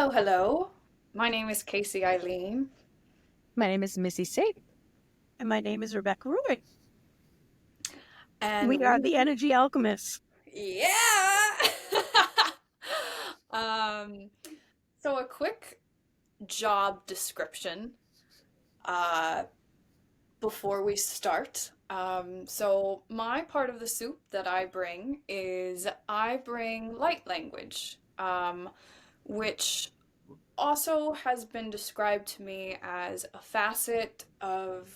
Hello, hello. My name is Casey Eileen. My name is Missy Safe. And my name is Rebecca Roy. And We are the Energy Alchemists. yeah. um, so a quick job description uh, before we start. So my part of the soup that I bring is I bring light language, which also has been described to me as a facet of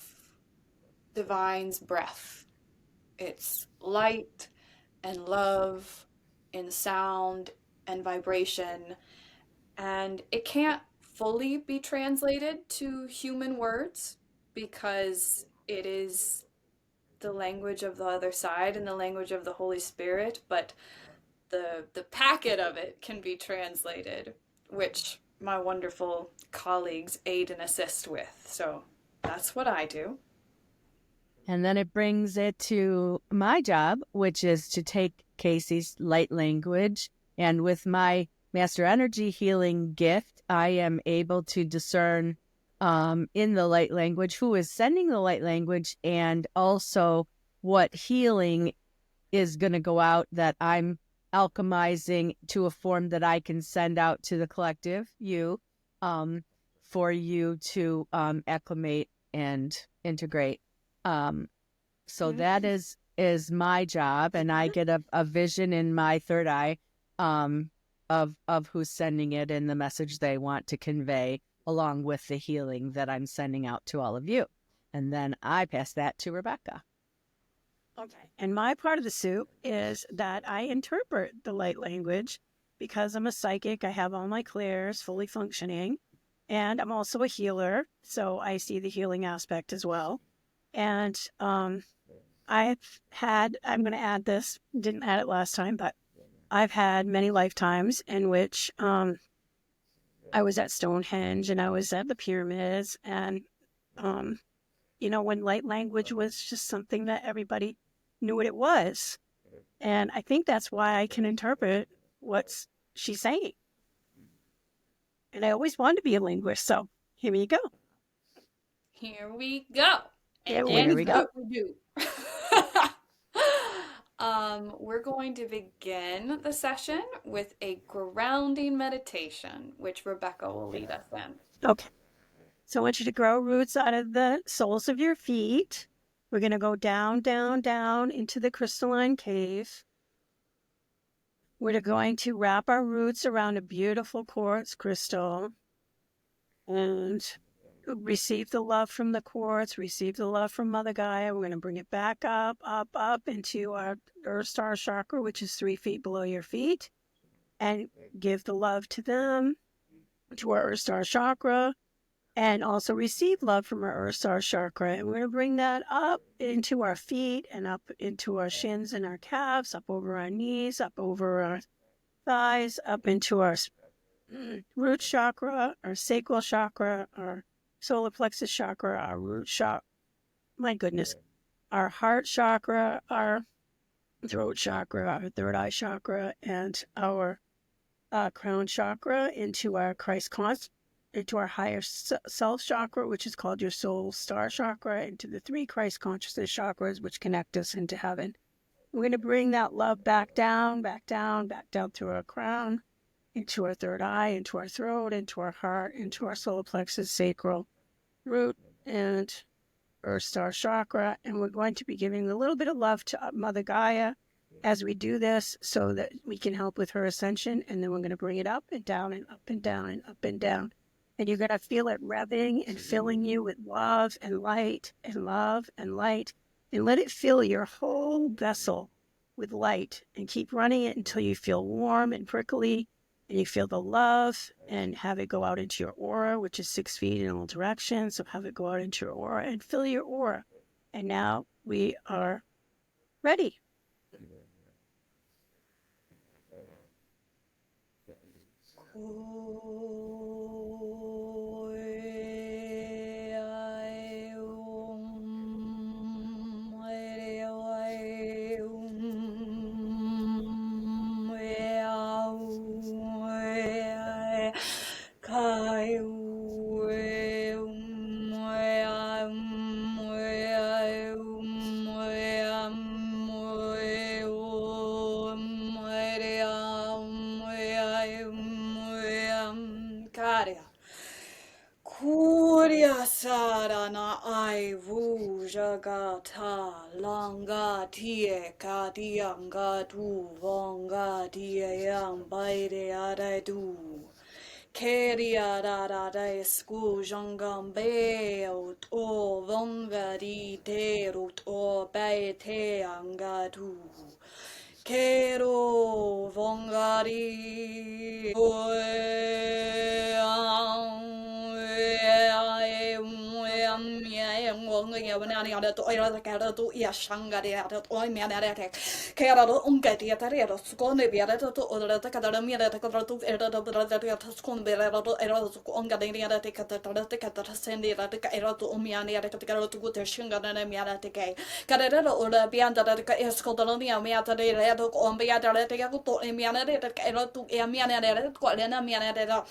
divine's breath. It's light and love in sound and vibration, and it can't fully be translated to human words because it is the language of the other side and the language of the Holy Spirit, but the packet of it can be translated, which my wonderful colleagues aid and assist with. So that's what I do. And then it brings it to my job, which is to take Casey's light language. And with my master energy healing gift, I am able to discern in the light language who is sending the light language and also what healing is going to go out that I'm alchemizing to a form that I can send out to the collective, you, for you to acclimate and integrate. So that is my job, and I get a vision in my third eye of who's sending it and the message they want to convey, along with the healing that I'm sending out to all of you. And then I pass that to Rebecca. Okay. And my part of the soup is that I interpret the light language because I'm a psychic. I have all my clairs fully functioning, and I'm also a healer. So I see the healing aspect as well. And I'm going to add this, didn't add it last time, but I've had many lifetimes in which I was at Stonehenge and I was at the pyramids. And, when light language was just something that everybody knew what it was. And I think that's why I can interpret what she's saying. And I always wanted to be a linguist. So here you go. Here we go. And Here we go. What we do. We're going to begin the session with a grounding meditation, which Rebecca will lead us in. Okay. So I want you to grow roots out of the soles of your feet. We're going to go down, down, down into the crystalline cave. We're going to wrap our roots around a beautiful quartz crystal and receive the love from the quartz, receive the love from Mother Gaia. We're going to bring it back up, up, up into our Earth Star Chakra, which is 3 feet below your feet, and give the love to them, to our Earth Star Chakra, and also receive love from our Earth Star Chakra. And we're going to bring that up into our feet and up into our shins and our calves, up over our knees, up over our thighs, up into our root chakra, our sacral chakra, our solar plexus chakra, our root chakra, our heart chakra, our throat chakra, our third eye chakra, and our crown chakra into our Christ Consciousness, into our higher self chakra, which is called your soul star chakra, into the 3 Christ Consciousness chakras, which connect us into heaven. We're going to bring that love back down, back down, back down through our crown, into our third eye, into our throat, into our heart, into our solar plexus, sacral, root, and Earth Star Chakra. And we're going to be giving a little bit of love to Mother Gaia as we do this so that we can help with her ascension. And then we're going to bring it up and down and up and down and up and down. And you're going to feel it revving and filling you with love and light and love and light. And let it fill your whole vessel with light. And keep running it until you feel warm and prickly. And you feel the love, and have it go out into your aura, which is 6 feet in all directions. So have it go out into your aura and fill your aura. And now we are ready. ga ta langa tie ka dianga tu vonga tie yang bai de ada du. Keria da da da sku jangam be o vonga di te rut o bai te anga du. Kero vongari Karera ora bianda da ka eskodolonia miata de redo on biata de ka to miana de ka ero tu e miana de ko lena miana de da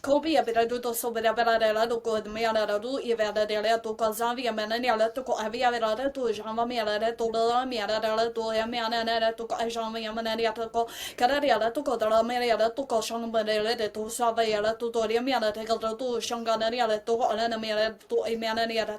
kobi a bera do so bera bera de la do ko miana da do e vera de le to ko zanvia mena ne la to ko avia vera de to jamba miana de to da miana de la to e miana de to ko jamba miana de to ko karera de to ko da miana de to ko shamba de de to sa va ya to to miana de ka to shanga de to ko lena miana to e miana de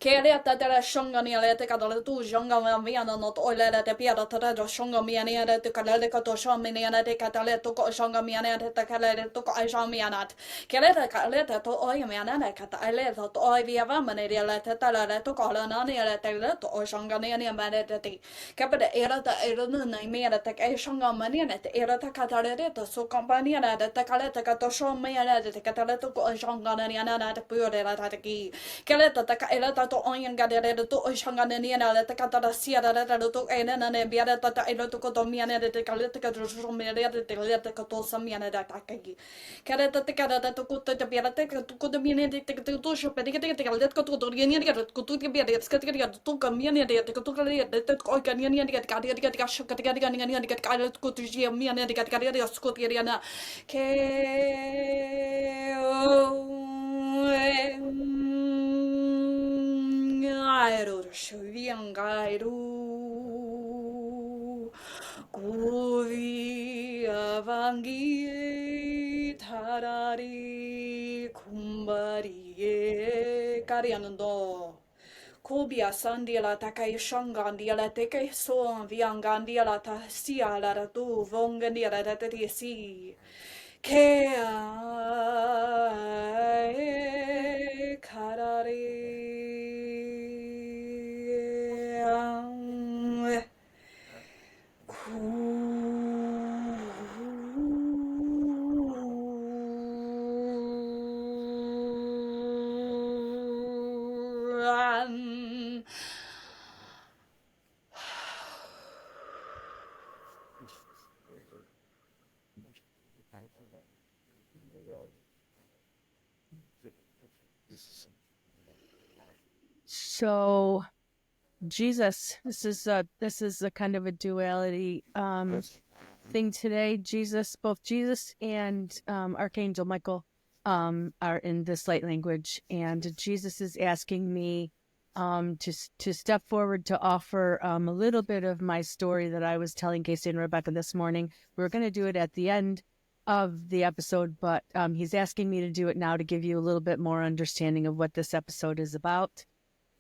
Kelia tätä shongania le te kadale tu jonga miana not oile te piada tätä shonga miania te kadale kato shomania te kadale to ko shonga miania te kadale to ko shomania kelia kadale to oi miana ne kadale to oi via vamane le te tällä to ko lana ne te le to shonga ne mane te kapade era ta era no na miana te kai shonga mania te era ta kadale te so compania te kadale te kato shomania te kadale to ko shonga ne te pyöre la ta ki kelia ta ela ta to onyan gadere to oshangane ni na ta kata sia da to ena na ne bia ta ta elo to ko to miane de kale te ka ro me de te le te ka to samiane da ta ki kare ta te kada ta ko te bia te ko de miane de te to sho pe de te kale ko to ni de ko to ke bia de ska te ka to ka miane de te ko to kale de te ko ka ni de ka de ka sho ka de ka ni de ka ko to ji miane de ka de sko te na ke Gairu shuvian gairu Guvi avangi tarari kumbari karianando Kobia sandiala takai shongandiala teke son viangandiala ta siala tu vongandiala ta si Ke So Jesus, this is a kind of a duality thing today. Both Jesus and Archangel Michael are in this light language, and Jesus is asking me to step forward to offer a little bit of my story that I was telling Casey and Rebecca this morning. We were going to do it at the end of the episode, but he's asking me to do it now to give you a little bit more understanding of what this episode is about.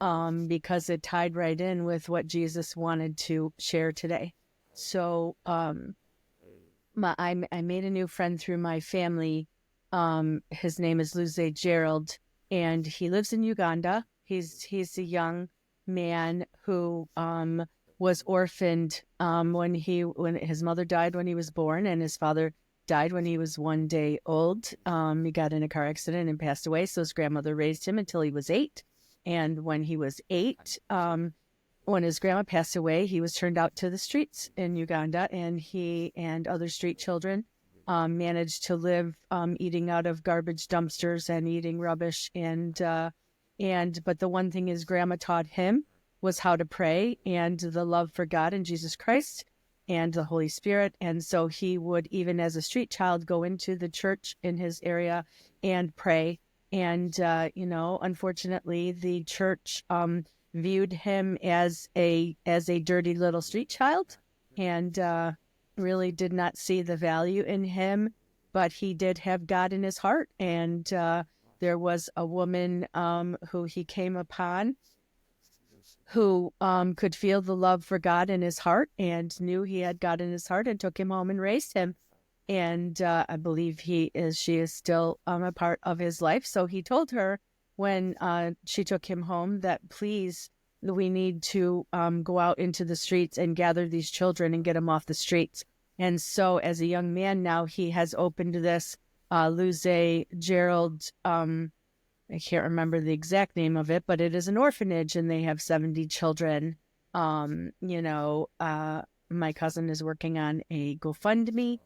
Because it tied right in with what Jesus wanted to share today. So I made a new friend through my family. His name is Luzze Gerald, and he lives in Uganda. He's a young man who was orphaned when his mother died when he was born, and his father died when he was 1 day old. He got in a car accident and passed away, so his grandmother raised him until he was 8. And when he was 8, when his grandma passed away, he was turned out to the streets in Uganda, and he and other street children managed to live eating out of garbage dumpsters and eating rubbish. But the one thing his grandma taught him was how to pray and the love for God and Jesus Christ and the Holy Spirit. And so he would, even as a street child, go into the church in his area and pray. And, unfortunately, the church viewed him as a dirty little street child and really did not see the value in him. But he did have God in his heart. And there was a woman who he came upon who could feel the love for God in his heart and knew he had God in his heart and took him home and raised him. And I believe she is still a part of his life. So he told her when she took him home that please, we need to go out into the streets and gather these children and get them off the streets. And so as a young man now, he has opened this Luzze Gerald, I can't remember the exact name of it, but it is an orphanage and they have 70 children. My cousin is working on a GoFundMe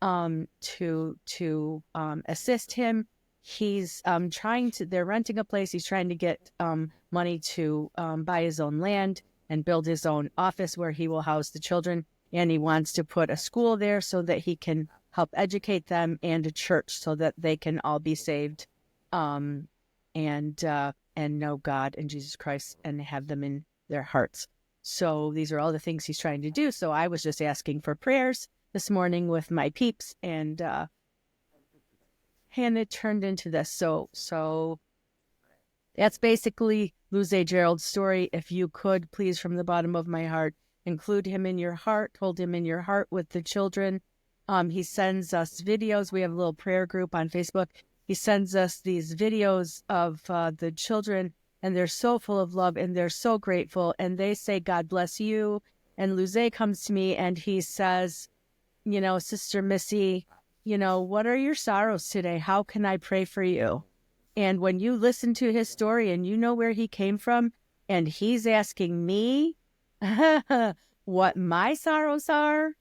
to assist him. He's they're renting a place. He's trying to get money to buy his own land and build his own office where he will house the children. And he wants to put a school there so that he can help educate them, and a church so that they can all be saved. And know God and Jesus Christ and have them in their hearts. So these are all the things he's trying to do. So I was just asking for prayers this morning with my peeps, and it turned into this. So that's basically Luzze Gerald's story. If you could, please, from the bottom of my heart, include him in your heart, hold him in your heart with the children. He sends us videos. We have a little prayer group on Facebook. He sends us these videos of the children, and they're so full of love, and they're so grateful, and they say, God bless you. And Luzze comes to me, and he says, Sister Missy, what are your sorrows today? How can I pray for you? And when you listen to his story and you know where he came from, and he's asking me what my sorrows are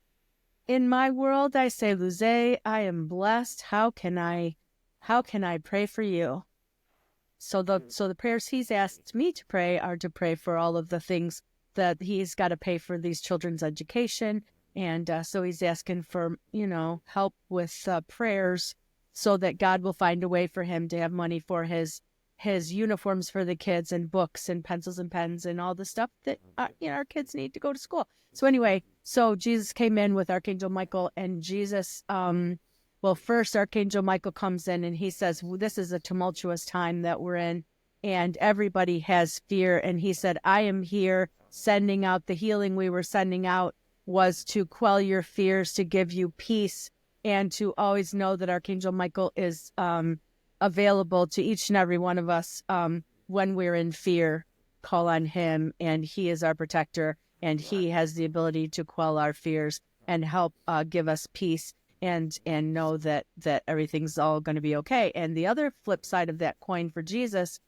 in my world, I say, Luzze, I am blessed. How can I pray for you? So the prayers he's asked me to pray are to pray for all of the things that he's got to pay for these children's education. And so he's asking for, help with prayers so that God will find a way for him to have money for his uniforms for the kids and books and pencils and pens and all the stuff that, our kids need to go to school. So anyway, so Jesus came in with Archangel Michael, and Jesus, first Archangel Michael comes in and he says, this is a tumultuous time that we're in and everybody has fear. And he said, I am here sending out the healing we were sending out was to quell your fears, to give you peace, and to always know that Archangel Michael is available to each and every one of us when we're in fear. Call on him, and he is our protector, and he has the ability to quell our fears and help give us peace and know that everything's all going to be okay. And the other flip side of that coin for Jesus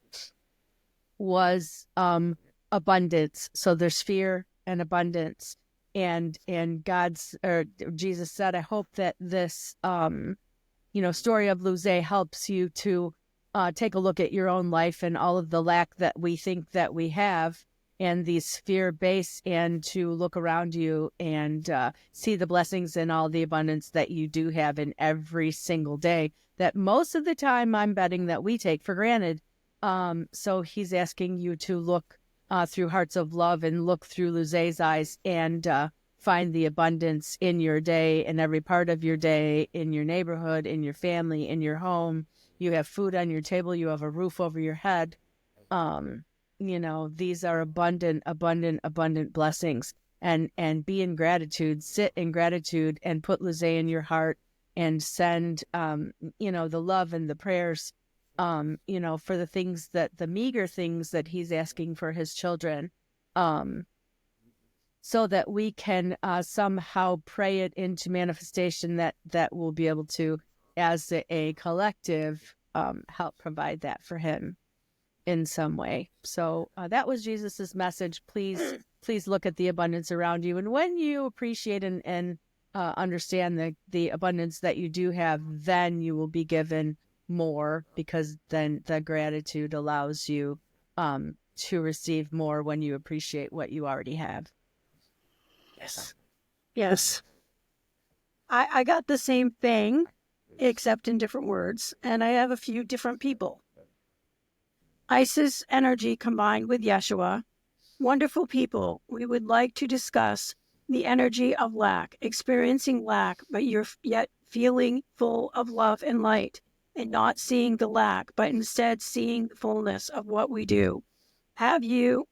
was abundance. So there's fear and abundance. And Jesus said, I hope that this, story of Luzze helps you to take a look at your own life and all of the lack that we think that we have and these fear base, and to look around you and see the blessings and all the abundance that you do have in every single day that most of the time I'm betting that we take for granted. So he's asking you to look through hearts of love and look through Luzze's eyes and find the abundance in your day, in every part of your day, in your neighborhood, in your family, in your home. You have food on your table. You have a roof over your head. These are abundant blessings. And be in gratitude, sit in gratitude, and put Luzze in your heart and send, the love and the prayers, for the things the meager things that he's asking for his children, so that we can somehow pray it into manifestation that we'll be able to, as a collective, help provide that for him in some way. So that was Jesus's message. Please look at the abundance around you. And when you appreciate and understand the abundance that you do have, then you will be given more, because then the gratitude allows you to receive more when you appreciate what you already have. Yes. I got the same thing, except in different words, and I have a few different people. Isis energy combined with Yeshua. Wonderful people. We would like to discuss the energy of lack, experiencing lack, but you're yet feeling full of love and light, and not seeing the lack, but instead seeing the fullness of what we do. Have you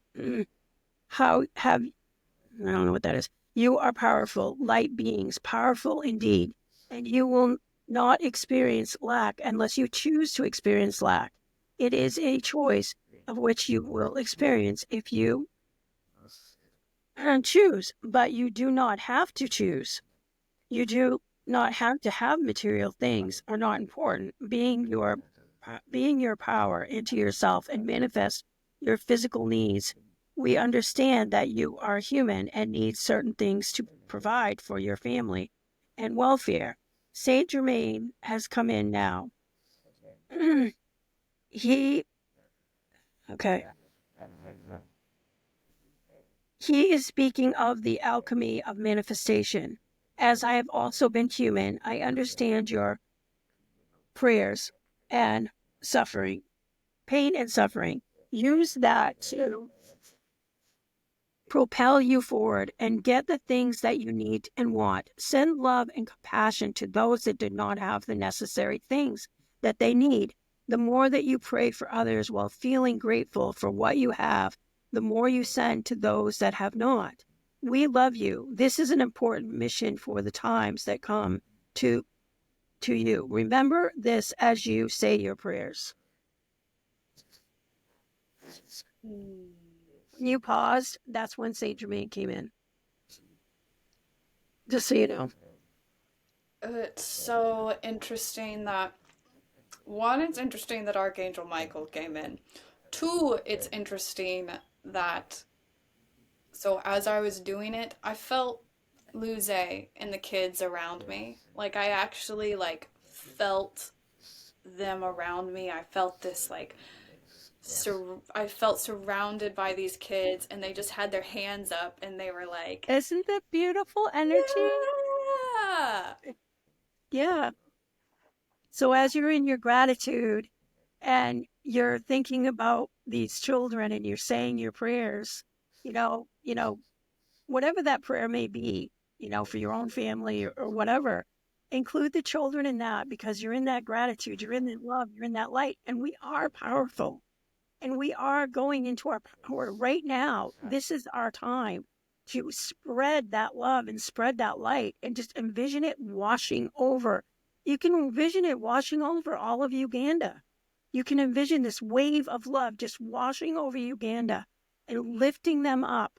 how have, I don't know what that is. You are powerful, light beings, powerful indeed, and you will not experience lack unless you choose to experience lack. It is a choice of which you will experience if you choose, but you do not have to choose. You do not have to have material things are not important. Being your power into yourself and manifest your physical needs. We understand that you are human and need certain things to provide for your family and welfare. Saint Germain has come in now. He is speaking of the alchemy of manifestation. As I have also been human, I understand your prayers and suffering, pain and suffering. Use that to propel you forward and get the things that you need and want. Send love and compassion to those that do not have the necessary things that they need. The more that you pray for others while feeling grateful for what you have, the more you send to those that have not. We love you. This is an important mission for the times that come to you. Remember this as you say your prayers. When you paused, that's when Saint Germain came in. Just so you know. It's so interesting that, one, it's interesting that Archangel Michael came in. Two, it's interesting that, so as I was doing it, I felt Luzze and the kids around me. Like, I actually, like, felt them around me. I felt this, like, I felt surrounded by these kids, and they just had their hands up, and they were like, Isn't that beautiful energy? yeah! Yeah. So as you're in your gratitude and you're thinking about these children and you're saying your prayers, whatever that prayer may be, for your own family or whatever, include the children in that, because you're in that gratitude, you're in that love, you're in that light, and we are powerful. And we are going into our power right now. This is our time to spread that love and spread that light and just envision it washing over. You can envision it washing over all of Uganda. You can envision this wave of love just washing over Uganda and lifting them up.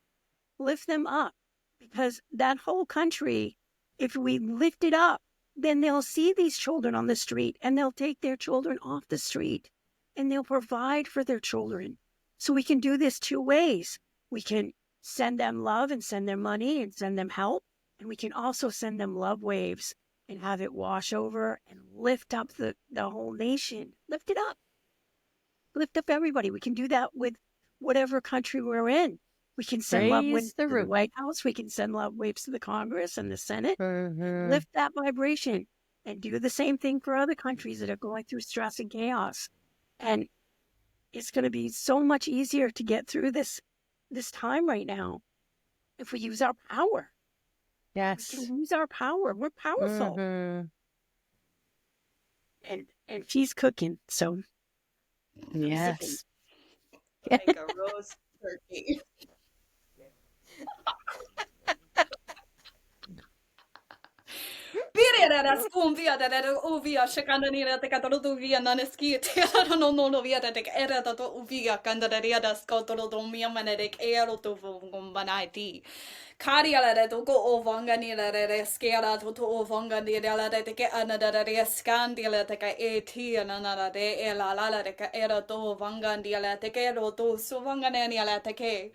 Lift them up. Because that whole country, if we lift it up, then they'll see these children on the street and they'll take their children off the street. And they'll provide for their children. So we can do this two ways. We can send them love and send them money and send them help. And we can also send them love waves and have it wash over and lift up the whole nation. Lift it up. Lift up everybody. We can do that with whatever country we're in. We can send love waves to the White House. We can send love waves to the Congress and the Senate. Lift that vibration and do the same thing for other countries that are going through stress and chaos. And it's going to be so much easier to get through this time right now if we use our power. Yes. We can use our power. We're powerful. And she's cooking, so. Yes. Like a roast turkey. Birera skumvia da uvia shakandanira te katoluvia naneski te no no via te era to uvia kandaria da skotolo mia maneric ero to gumbanati. Kariala to go ovangania de scala to ovangania de ke another scandila te ka et and another de ela la de era to vangandia te ero to suvangania te ke.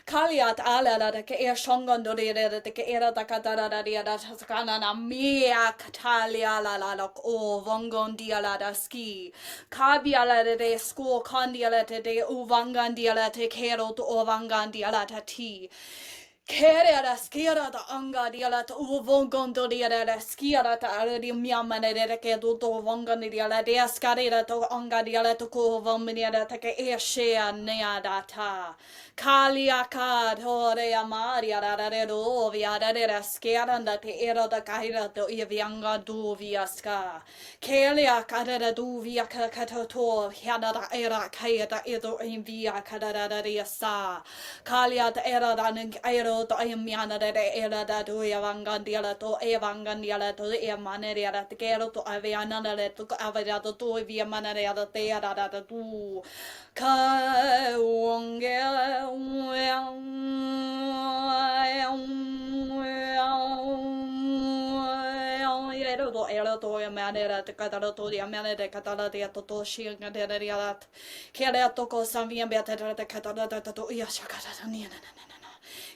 Kaliat ala da ke shongando de ke era da katara da skana na mia katalia la o vongondia la da ski kabia la de school condia la de uvangandia la te kero to ovangandia la ti Kerera skiara ta anga diala ta uvongondo diala skiara ta already miamane de ke do vongani diala de skarira to anga diala to ko vomania ta ke eshea nea data kalia ka hore amaria da de do via da de skiara da te era da kaira to ivianga do via ska kelia ka da do via ka to hiada da era kaya da edo in via ka da de sa kalia ta era da ero to ayamiana de era da do evangandiala to evangandiala to e maneria da kero to aviana de to avera to via maneria da te era da tu ka wongel ero to manera te katara to dia manera katara dia to shinga de dia kere to ko samvia beta de katara to ya shakara ni na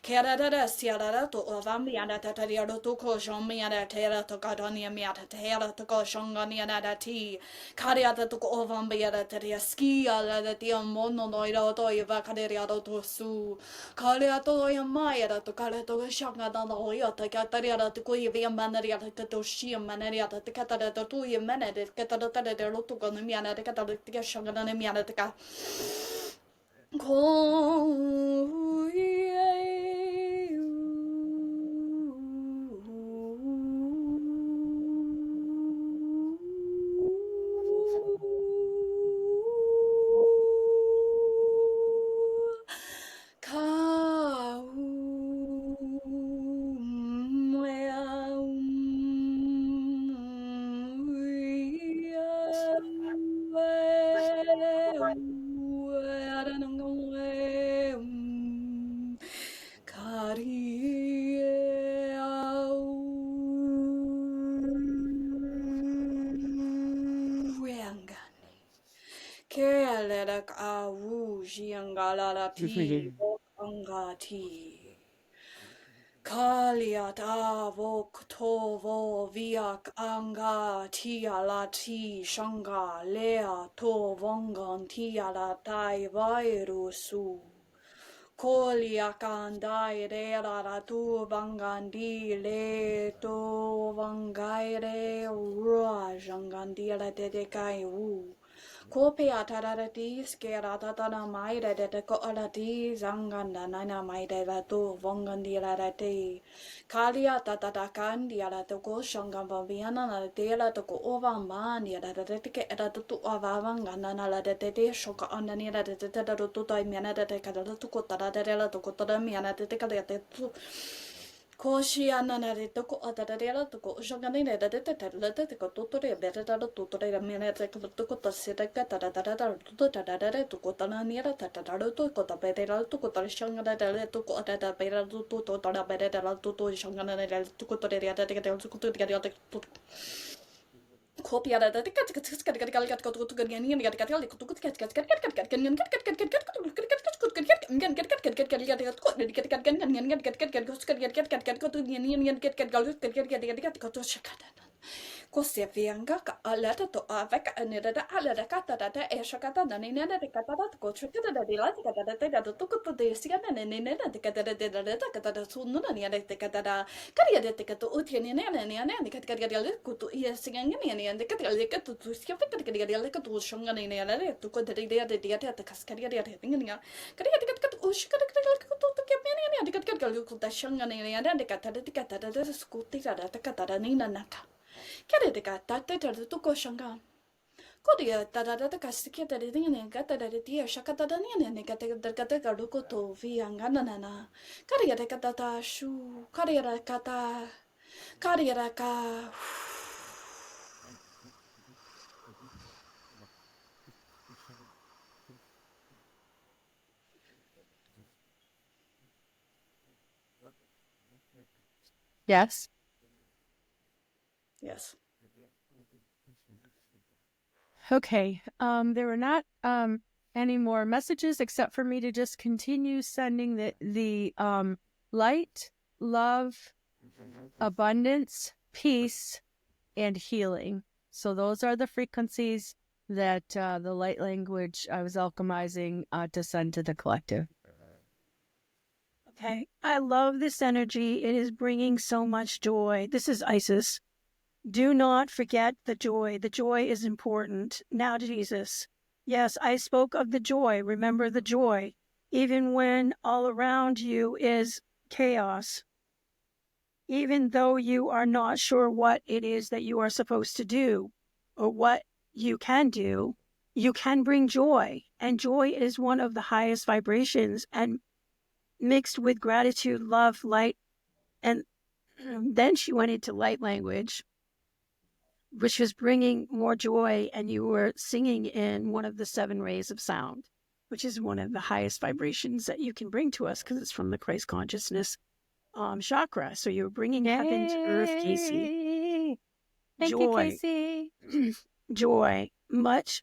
Kerara siara to ovambi anda tataria to ko shomi anda tera to kadoni miata tera to ko shongani anda ti kariata to ko ovambi anda teria ski ala ti mono no ira to iva kaderia to su kariato ya maya to karato shanga da no yo to kataria to ko iva manaria to shi manaria to katara to ye manade katara to ko no miana katara to shanga na miana to ka Kelek awu jiangalalati angati. Kaliat avok tovo viak anga tialati shanga lea to vongan tialatai vairusu. Koliakandai rera tu vangandi le to vangaire rua jangandi la dedekai wu. Kopi atarati skera tatana maida de ko alati zanganda nana maida la to vongandi la te kalia tatatakan dia la to ko shangam viana na te la to ko ovambani la de ke era to avavangana na la de te shoka anani la de te to tai miana de ka to ko tara de la to ko tara miana de ka de tu Koshi ananare toko atarela toko shangane da te ko tutore beta da tutore da mena te ko toko tasita ka tara tuto tara toko tananiera tara to ko ta beta to ko tara shangana da to ko atata beta to tara beta da to shangana da to ko tore da te to ko te Copia da Kosia fianga ka alata to aveka anira da alada kata da eshakata da nina da kata da kochukata da dilata kata da to ko de sigana nina da kata da kata da sununa ni da kata da karia de kata utiene ne kata kata kutu iya siganga ni da kata kata tu sia kata kata tu shonga ni da to ko de da kaskaria da tinga karia de kata ush kata to kemeni ni da kata kata shonga ni da kata da skuti da kata da nina naka Kere de gata te te tu ko shanga. Kodia da kasikia da ne gata da dia shakata da ne gata garu ko to vi angana na. Karia de gata da shu. Karia kata. Karia ka. Yes. Yes. Okay. There were not any more messages except for me to just continue sending the light, love, abundance, peace, and healing. So those are the frequencies that the light language I was alchemizing to send to the collective. Okay. I love this energy. It is bringing so much joy. This is Isis. Do not forget the joy. The joy is important. Now, Jesus. Yes, I spoke of the joy. Remember the joy. Even when all around you is chaos, even though you are not sure what it is that you are supposed to do or what you can do, you can bring joy. And joy is one of the highest vibrations, and mixed with gratitude, love, light. And then she went into light language, which was bringing more joy. And you were singing in one of the 7 rays of sound, which is one of the highest vibrations that you can bring to us because it's from the Christ Consciousness chakra. So you're bringing heaven to earth, Casey. Thank Joy. you, Casey. Joy. Much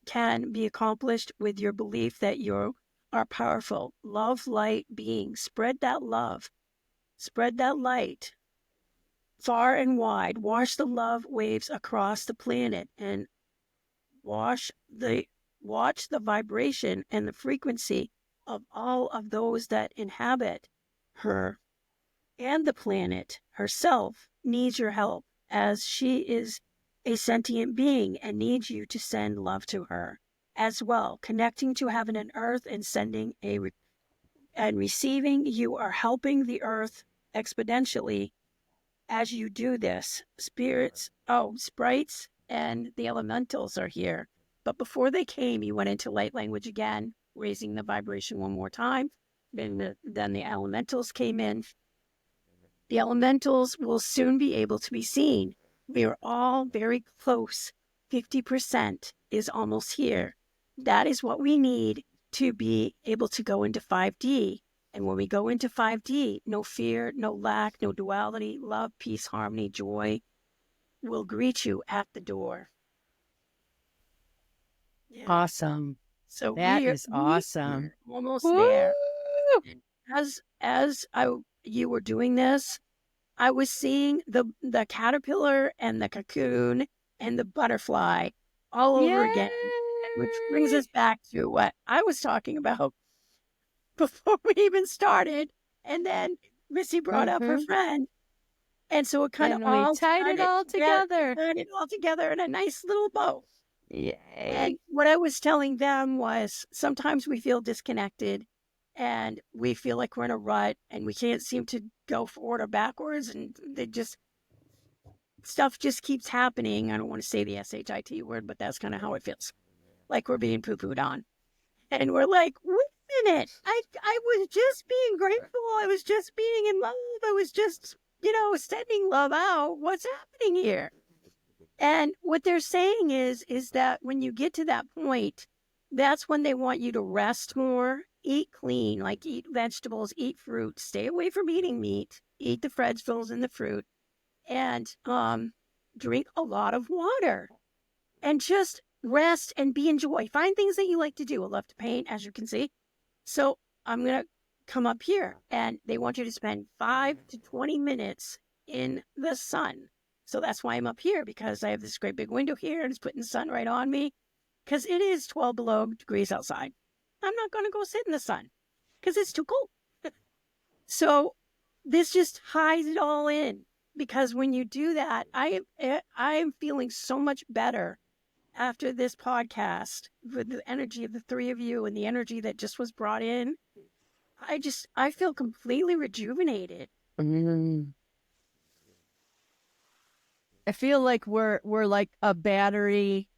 can be accomplished with your belief that you are powerful. Love, light being. Spread that love. Spread that light far and wide. Wash the love waves across the planet and watch the vibration and the frequency of all of those that inhabit her. And the planet herself needs your help, as she is a sentient being and needs you to send love to her as well. Connecting to heaven and earth and sending and receiving, you are helping the earth exponentially as you do this. Sprites and the elementals are here. But before they came, you went into light language again, raising the vibration one more time. Then the elementals came in. The elementals will soon be able to be seen. We are all very close. 50% is almost here. That is what we need to be able to go into 5D. And when we go into 5D, no fear, no lack, no duality, love, peace, harmony, joy will greet you at the door. Yeah. Awesome. So That is awesome. we're almost Woo! there. As you were doing this, I was seeing the caterpillar and the cocoon and the butterfly all over again, which brings us back to what I was talking about before we even started. And then Missy brought up her friend. And so it kind of all tied it all together. Tied it all together in a nice little bow. Yay. And what I was telling them was sometimes we feel disconnected and we feel like we're in a rut and we can't seem to go forward or backwards, and stuff just keeps happening. I don't want to say the SHIT word, but that's kind of how it feels. Like we're being poo-pooed on. And we're like, wait a minute, I was just being grateful. I was just being in love. I was just, sending love out. What's happening here? And what they're saying is that when you get to that point, that's when they want you to rest more, eat clean, like eat vegetables, eat fruit, stay away from eating meat, eat the vegetables and the fruit, and drink a lot of water, and just rest and be in joy. Find things that you like to do. I love to paint, as you can see. So I'm going to come up here, and they want you to spend 5 to 20 minutes in the sun. So that's why I'm up here, because I have this great big window here and it's putting the sun right on me, because it is 12 below degrees outside. I'm not going to go sit in the sun because it's too cold. So this just hides it all in, because when you do that, I am feeling so much better after this podcast with the energy of the 3 of you and the energy that just was brought in. I feel completely rejuvenated. I feel like we're like a battery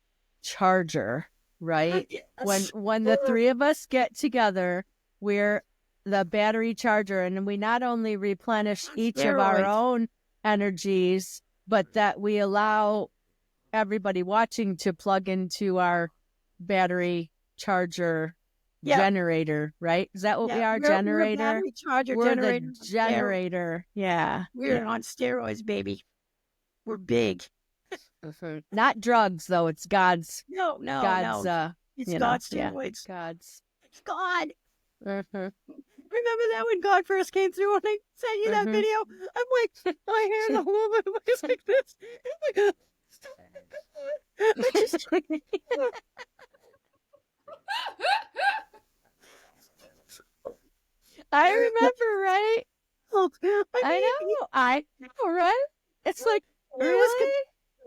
charger, right? Yes. When the 3 of us get together, we're the battery charger, and we not only replenish each of our own energies, but that we allow everybody watching to plug into our battery charger generator, right? Is that what we are? Generator? We're battery charger, we're generator. the generator. Yeah. We're on steroids, baby. We're big. Not drugs, though. It's God's. No. It's God's steroids. God's. It's God. Remember that when God first came through and I sent you that video? I'm like, my hair, the whole of it was like this. I remember, right? Oh, I know, right? It's like, it was really?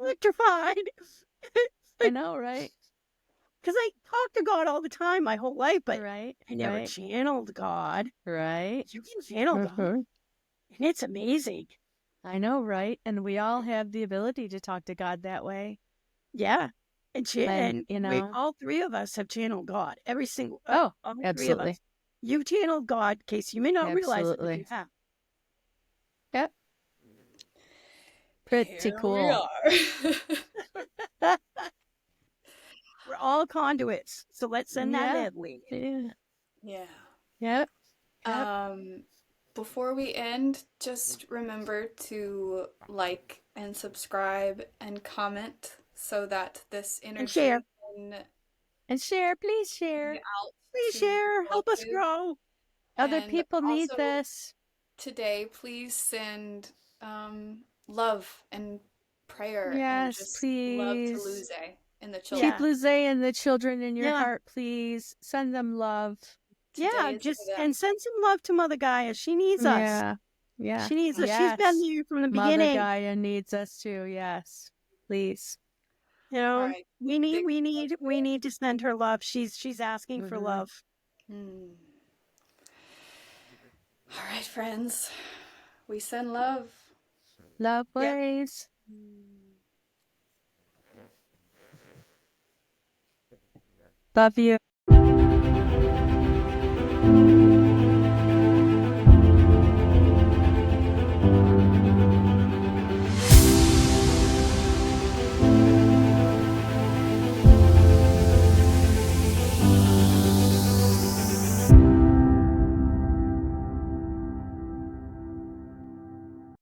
electrified. I know, right? Because I talk to God all the time my whole life, but Right, I never right, channeled God. right. You can channel God, Mhm. and it's amazing. I know, right? And we all have the ability to talk to God that way. Yeah. And, And you we, know, all three of us have channeled God. Every single, oh, all three of absolutely. us. You've channeled God, Casey. You may not realize it, but you Absolutely. have. Yep. Pretty Here we cool. are. We're all conduits. So let's send that Yeah. medley. Yeah. Yeah. Yep. Yep. Before we end, just remember to like and subscribe and comment so that this And share. energy can And share, please get share. out Please to share. all Help of us you. grow. Other And people need also this. today, please send love and prayer and Yes, just love to please. Luzze and the Keep Yeah. children. Luzze and the children in your Yeah. heart, please. Send them love. Today Yeah. is for Just, them. and send some love to Mother Gaia. She needs us. Yeah. Yeah. She needs us. She's been Yes. here from the Mother beginning. Gaia needs us too. Yes. Please. You All know, right. we need Big we need to send her love. She's asking for Mm-hmm. love. Hmm. All right, friends. We send love. Love Yeah. waves. Love you.